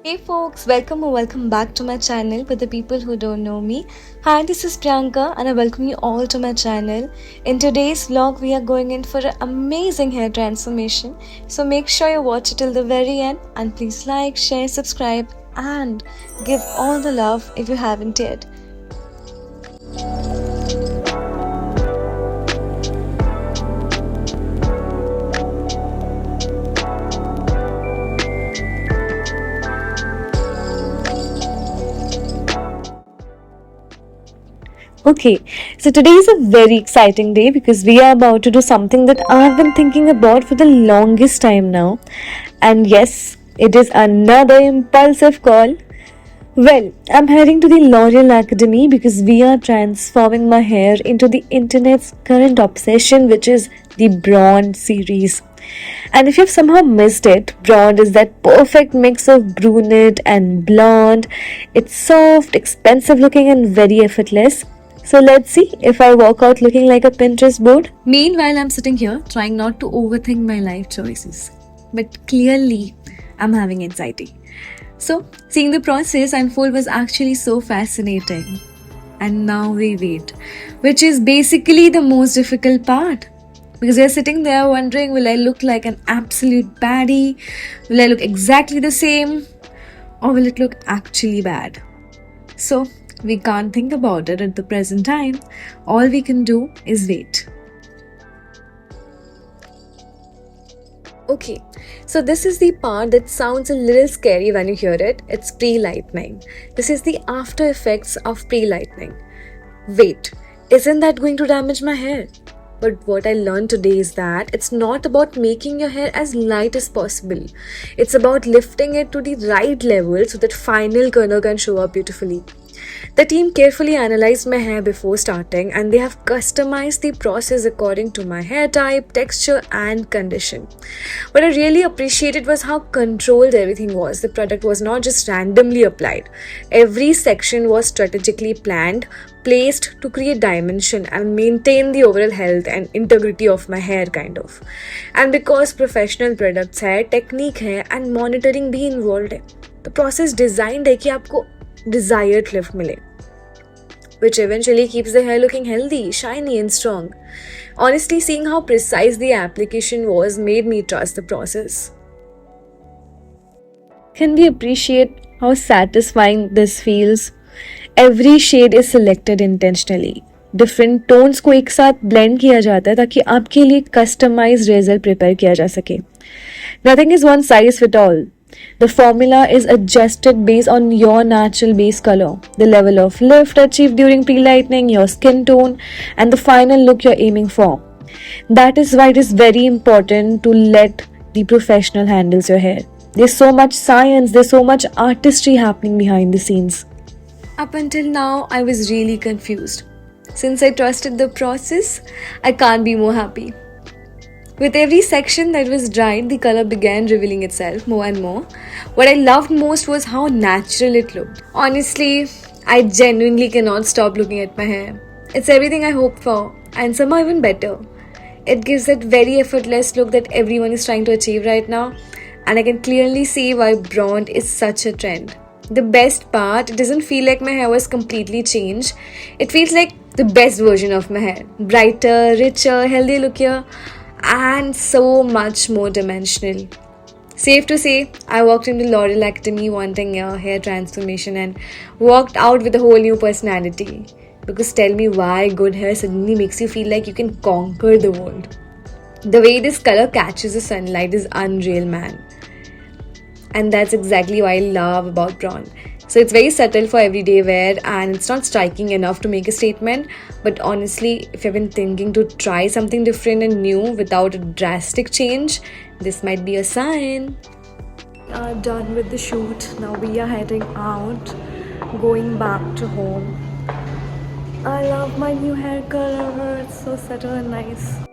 Hey folks, welcome or welcome back to my channel. For the people who don't know me, hi, this is Priyanka and I welcome you all to my channel. In today's vlog, we are going in for an amazing hair transformation. So make sure you watch it till the very end and please like, share, subscribe and give all the love if you haven't yet. Okay, so today is a very exciting day because we are about to do something that I've been thinking about for the longest time now. And yes, it is another impulsive call. Well, I'm heading to the L'Oreal Academy because we are transforming my hair into the internet's current obsession, which is the Blonde series. And if you've somehow missed it, blonde is that perfect mix of brunette and blonde. It's soft, expensive looking, and very effortless. So let's see if I walk out looking like a Pinterest board. Meanwhile, I'm sitting here trying not to overthink my life choices. But clearly, I'm having anxiety. So, seeing the process unfold was actually so fascinating. And now we wait, which is basically the most difficult part. Because you're sitting there wondering, will I look like an absolute baddie? Will I look exactly the same? Or will it look actually bad? So, we can't think about it at the present time. All we can do is wait. Okay, so this is the part that sounds a little scary when you hear it. It's pre-lightening. This is the after effects of pre-lightening. Wait, isn't that going to damage my hair? But what I learned today is that it's not about making your hair as light as possible. It's about lifting it to the right level so that final color can show up beautifully. The team carefully analyzed my hair before starting and they have customized the process according to my hair type, texture and condition. What I really appreciated was how controlled everything was. The product was not just randomly applied. Every section was strategically planned, placed to create dimension and maintain the overall health and integrity of my hair kind of. And because professional products hai, technique hai and monitoring bhi involved hai, the process designed hai ki aapko desired lift mile, which eventually keeps the hair looking healthy, shiny and strong. Honestly, seeing how precise the application was made me trust the process. Can we appreciate how satisfying this feels? Every shade is selected intentionally. Different tones को एक साथ blend किया जाता है ताकि आपके लिए customised result prepare किया जा सके. Nothing is one size fit all. The formula is adjusted based on your natural base color, the level of lift achieved during pre-lightening, your skin tone, and the final look you're aiming for. That is why it is very important to let the professional handles your hair. There's so much science, there's so much artistry happening behind the scenes. Up until now, I was really confused. Since I trusted the process, I can't be more happy. With every section that was dried, the color began revealing itself more and more. What I loved most was how natural it looked. Honestly, I genuinely cannot stop looking at my hair. It's everything I hoped for, and somehow even better. It gives that very effortless look that everyone is trying to achieve right now, and I can clearly see why blonde is such a trend. The best part, it doesn't feel like my hair was completely changed. It feels like the best version of my hair. Brighter, richer, healthier lookier, and so much more dimensional. Safe to say, I walked into L'Oreal Academy wanting a hair transformation and walked out with a whole new personality. Because tell me why good hair suddenly makes you feel like you can conquer the world. The way this color catches the sunlight is unreal, man. And that's exactly what I love about blonde. So it's very subtle for everyday wear and it's not striking enough to make a statement. But honestly, if you've been thinking to try something different and new without a drastic change, this might be a sign. We are done with the shoot. Now we are heading out, going back to home. I love my new hair color. It's so subtle and nice.